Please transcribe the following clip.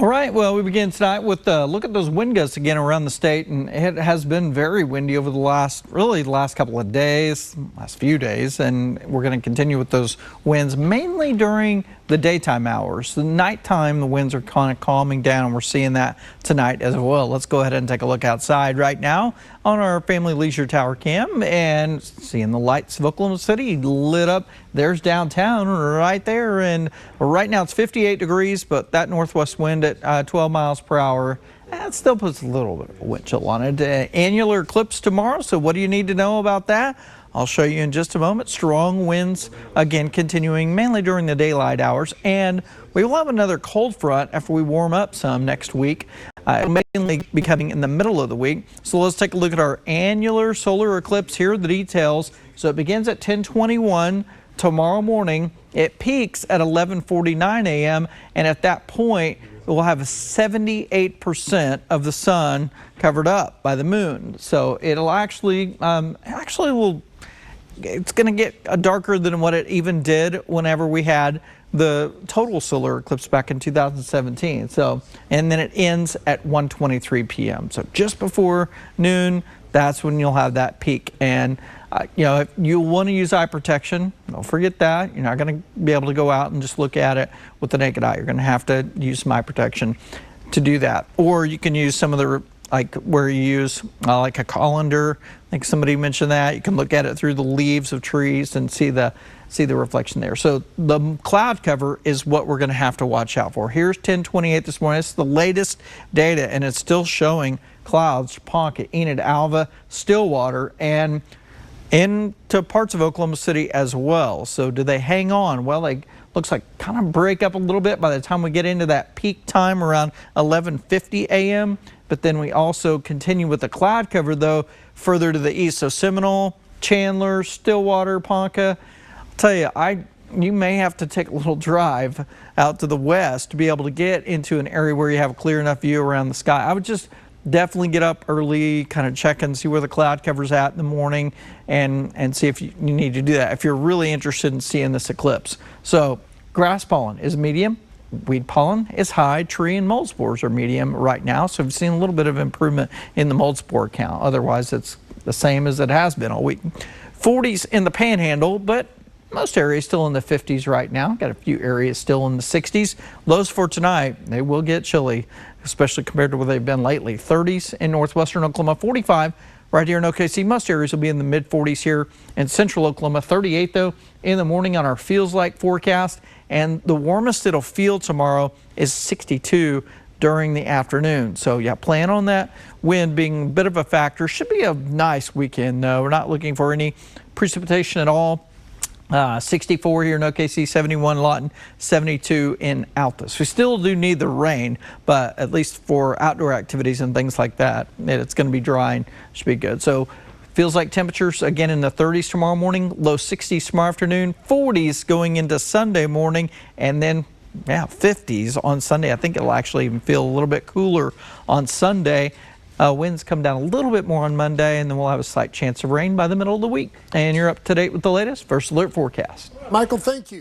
All right, well, we begin tonight with a look at those wind gusts again around the state, and it has been very windy over the last couple of days, last few days, and we're going to continue with those winds mainly during the daytime hours. The nighttime, the winds are kind of calming down, and we're seeing that tonight as well. Let's go ahead and take a look outside right now on our Family Leisure Tower cam and seeing the lights of Oklahoma City lit up. There's downtown right there, and right now it's 58 degrees, but that northwest wind at 12 miles per hour, that still puts a little bit of wind chill on it. Annular eclipse tomorrow, so what do you need to know about that? I'll show you in just a moment. Strong winds again continuing mainly during the daylight hours, and we will have another cold front after we warm up some next week. It'll mainly be coming in the middle of the week. So let's take a look at our annular solar eclipse. Here are the details. So it begins at 10:21 tomorrow morning. It peaks at 11:49 a.m. and at that point we'll have 78% of the sun covered up by the moon. So it'll it's going to get darker than what it even did whenever we had the total solar eclipse back in 2017. So, and then it ends at 1:23 p.m. So just before noon, that's when you'll have that peak. And if you want to use eye protection, don't forget that. You're not going to be able to go out and just look at it with the naked eye. You're going to have to use some eye protection to do that. Or you can use some of the, like where you use like a colander. I think somebody mentioned that. You can look at it through the leaves of trees and see the reflection there. So the cloud cover is what we're going to have to watch out for. Here's 10:28 this morning. It's the latest data, and it's still showing clouds, Ponca, Enid, Alva, Stillwater, and into parts of Oklahoma City as well. So do they hang on? Well, they looks like kind of break up a little bit by the time we get into that peak time around 11:50 a.m. But then we also continue with the cloud cover, though, further to the east. So Seminole, Chandler, Stillwater, Ponca. I'll tell you, you may have to take a little drive out to the west to be able to get into an area where you have a clear enough view around the sky. I would just definitely get up early, kind of check and see where the cloud cover's at in the morning, and see if you need to do that if you're really interested in seeing this eclipse. So grass pollen is medium. Weed pollen is high. Tree and mold spores are medium right now. So we've seen a little bit of improvement in the mold spore count. Otherwise, it's the same as it has been all week. 40s in the panhandle, but most areas still in the 50s right now. Got a few areas still in the 60s. Lows for tonight, they will get chilly, especially compared to where they've been lately. 30s in northwestern Oklahoma, 45 right here in OKC. Most areas will be in the mid 40s here in central Oklahoma. 38 though in the morning on our feels like forecast. And the warmest it'll feel tomorrow is 62 during the afternoon. So yeah, plan on that wind being a bit of a factor. Should be a nice weekend though. We're not looking for any precipitation at all. 64 here in OKC, 71 in Lawton, 72 in Altus. We still do need the rain, but at least for outdoor activities and things like that, it's going to be dry and should be good. So feels like temperatures again in the 30s tomorrow morning, low 60s tomorrow afternoon, 40s going into Sunday morning, and then 50s on Sunday. I think it'll actually even feel a little bit cooler on Sunday. Winds come down a little bit more on Monday, and then we'll have a slight chance of rain by the middle of the week. And you're up to date with the latest First Alert forecast. Michael, thank you.